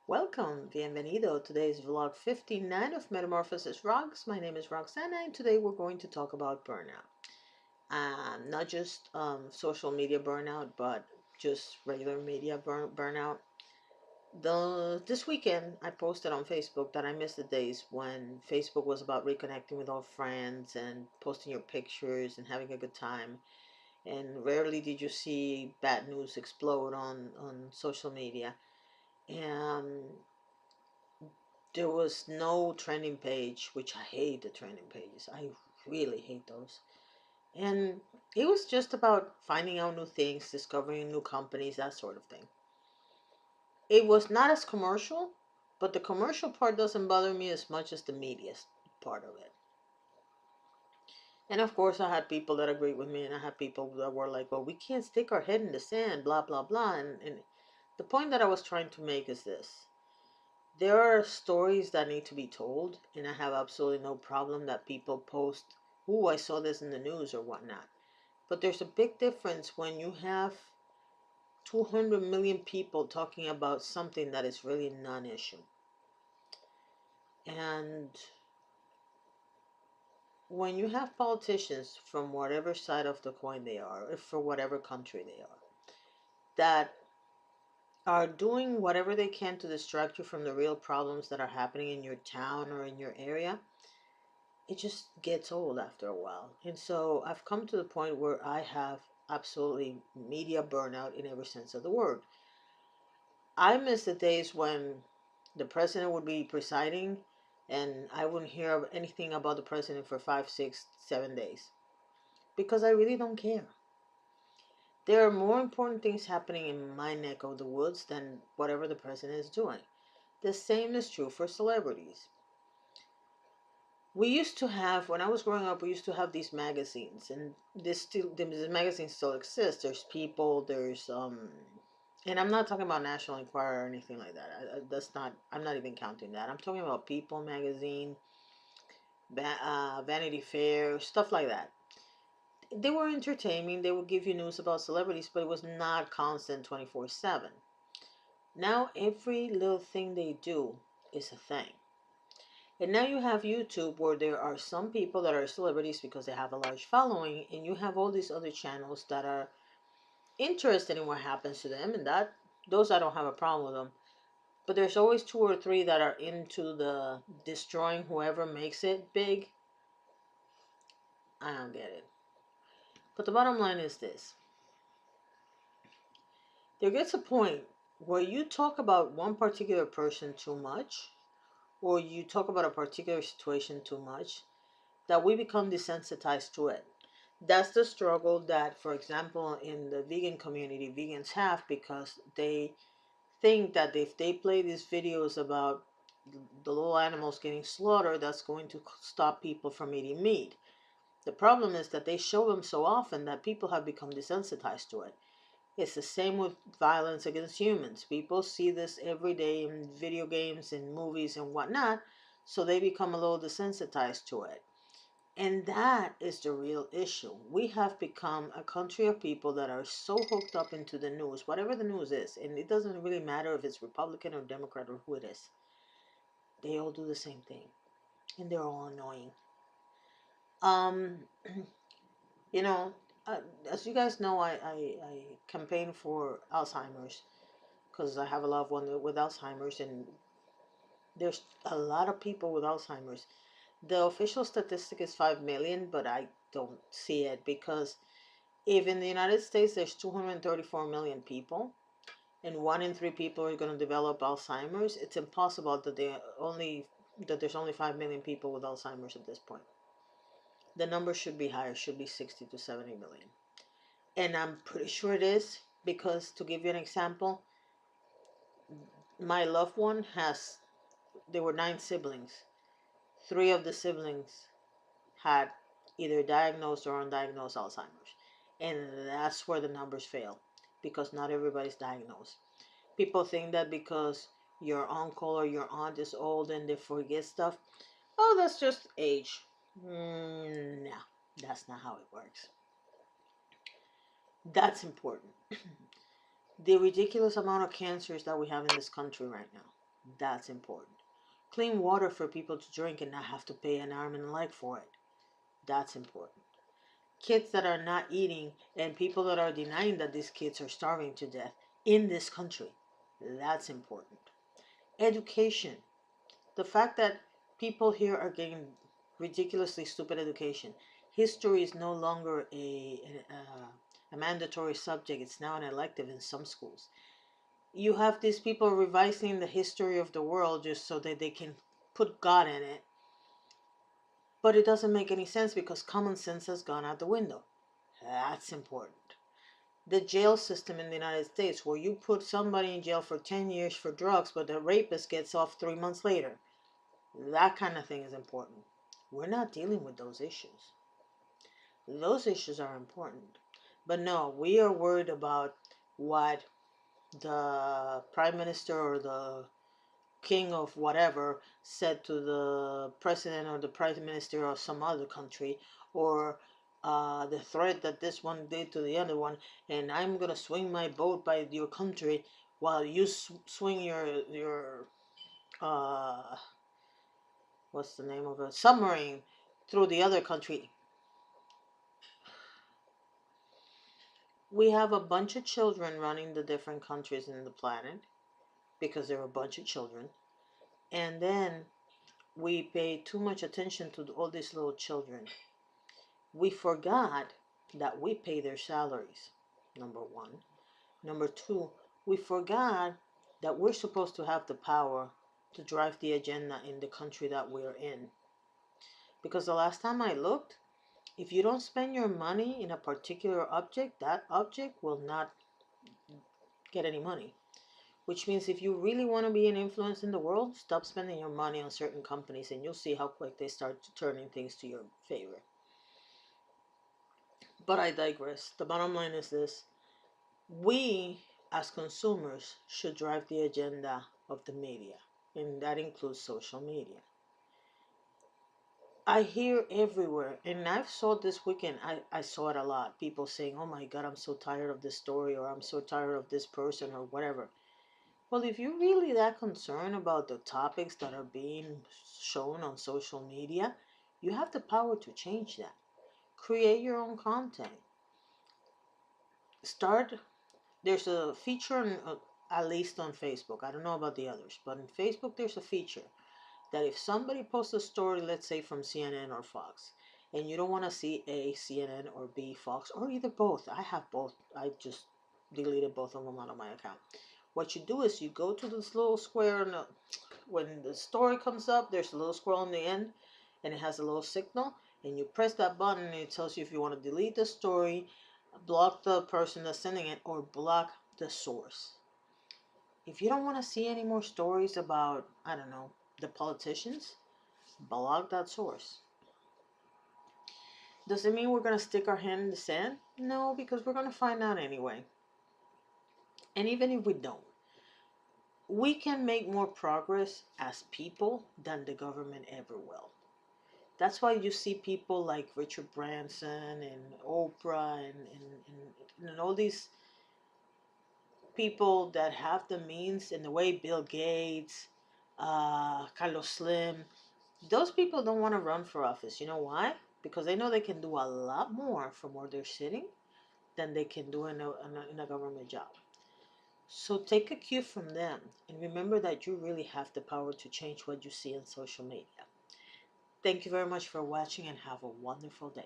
Welcome, bienvenido. Today is vlog 59 of Metamorphosis Rocks. My name is Roxana, and today we're going to talk about burnout. Not just social media burnout, but just regular media burnout. This weekend, I posted on Facebook that I missed the days when Facebook was about reconnecting with all friends and posting your pictures and having a good time. And rarely did you see bad news explode on social media. And there was no trending page, which I hate the trending pages. I really hate those. And it was just about finding out new things, discovering new companies, that sort of thing. It was not as commercial, but the commercial part doesn't bother me as much as the media part of it. And of course, I had people that agreed with me, and I had people that were like, well, we can't stick our head in the sand, blah, blah, blah. And the point that I was trying to make is this: there are stories that need to be told, and I have absolutely no problem that people post, "Ooh, I saw this in the news" or whatnot. But there's a big difference when you have 200 million people talking about something that is really non-issue. And when you have politicians from whatever side of the coin they are, or for whatever country they are, that are doing whatever they can to distract you from the real problems that are happening in your town or in your area, it just gets old after a while. And so I've come to the point where I have absolutely media burnout in every sense of the word. I miss the days when the president would be presiding and I wouldn't hear anything about the president for 5, 6, 7 days because I really don't care. There are more important things happening in my neck of the woods than whatever the president is doing. The same is true for celebrities. We used to have, when I was growing up, we used to have these magazines, and these magazines still exist. There's People, and I'm not talking about National Enquirer or anything like that. That's not, I'm not even counting that. I'm talking about People magazine, Vanity Fair, stuff like that. They were entertaining. They would give you news about celebrities, but it was not constant 24/7. Now every little thing they do is a thing. And now you have YouTube where there are some people that are celebrities because they have a large following, and you have all these other channels that are interested in what happens to them, and that those I don't have a problem with them. But there's always two or three that are into the destroying whoever makes it big. I don't get it. But the bottom line is this: there gets a point where you talk about one particular person too much, or you talk about a particular situation too much, that we become desensitized to it. That's the struggle that, for example, in the vegan community, vegans have, because they think that if they play these videos about the little animals getting slaughtered, that's going to stop people from eating meat. The problem is that they show them so often that people have become desensitized to it. It's the same with violence against humans. People see this every day in video games and movies and whatnot, so they become a little desensitized to it. And that is the real issue. We have become a country of people that are so hooked up into the news, whatever the news is, and it doesn't really matter if it's Republican or Democrat or who it is. They all do the same thing, and they're all annoying. Um, you know, as you guys know, I campaign for Alzheimer's because I have a loved one with Alzheimer's, and there's a lot of people with Alzheimer's. The official statistic is 5 million, but I don't see it because if in the United States there's 234 million people and 1 in 3 people are going to develop Alzheimer's, it's impossible that there's only 5 million people with Alzheimer's at this point. The number should be higher, should be 60 to 70 million. And I'm pretty sure it is because, to give you an example, my loved one there were 9 siblings. 3 of the siblings had either diagnosed or undiagnosed Alzheimer's. And that's where the numbers fail because not everybody's diagnosed. People think that because your uncle or your aunt is old and they forget stuff, oh, that's just age. No, that's not how it works. That's important. The ridiculous amount of cancers that we have in this country right now. That's important. Clean water for people to drink and not have to pay an arm and a leg for it. That's important. Kids that are not eating and people that are denying that these kids are starving to death in this country. That's important. Education. The fact that people here are getting ridiculously stupid education. History is no longer a mandatory subject. It's now an elective in some schools. You have these people revising the history of the world just so that they can put God in it. But it doesn't make any sense because common sense has gone out the window. That's important. The jail system in the United States, where you put somebody in jail for 10 years for drugs, but the rapist gets off 3 months later. That kind of thing is important. We're not dealing with those issues. Those issues are important. But no, we are worried about what the prime minister or the king of whatever said to the president or the prime minister of some other country, or the threat that this one did to the other one, and I'm gonna swing my boat by your country while you swing your uh, what's the name of a submarine through the other country. We have a bunch of children running the different countries in the planet because they're a bunch of children, and then we pay too much attention to all these little children. We forgot that we pay their salaries, number one. Number two, we forgot that we're supposed to have the power to drive the agenda in the country that we're in. Because the last time I looked, if you don't spend your money in a particular object, that object will not get any money. Which means if you really want to be an influence in the world, stop spending your money on certain companies and you'll see how quick they start turning things to your favor. But I digress. The bottom line is this. We, as consumers, should drive the agenda of the media, and that includes social media. I hear everywhere, and I've saw this weekend, I saw it a lot. People saying, oh my God, I'm so tired of this story, or I'm so tired of this person, or whatever. Well, if you're really that concerned about the topics that are being shown on social media, you have the power to change that. Create your own content. Start, there's a feature, at least on Facebook. I don't know about the others, but in Facebook, there's a feature that if somebody posts a story, let's say from CNN or Fox, and you don't want to see A, CNN, or B, Fox, or either both. I have both. I just deleted both of them out of my account. What you do is you go to this little square, and when the story comes up, there's a little square on the end, and it has a little signal, and you press that button, and it tells you if you want to delete the story, block the person that's sending it, or block the source. If you don't want to see any more stories about, I don't know, the politicians, block that source. Does it mean we're going to stick our hand in the sand? No, because we're going to find out anyway. And even if we don't, we can make more progress as people than the government ever will. That's why you see people like Richard Branson and Oprah and all these people that have the means, and the way Bill Gates, Carlos Slim, those people don't want to run for office. You know why? Because they know they can do a lot more from where they're sitting than they can do in a government job. So take a cue from them and remember that you really have the power to change what you see on social media. Thank you very much for watching and have a wonderful day.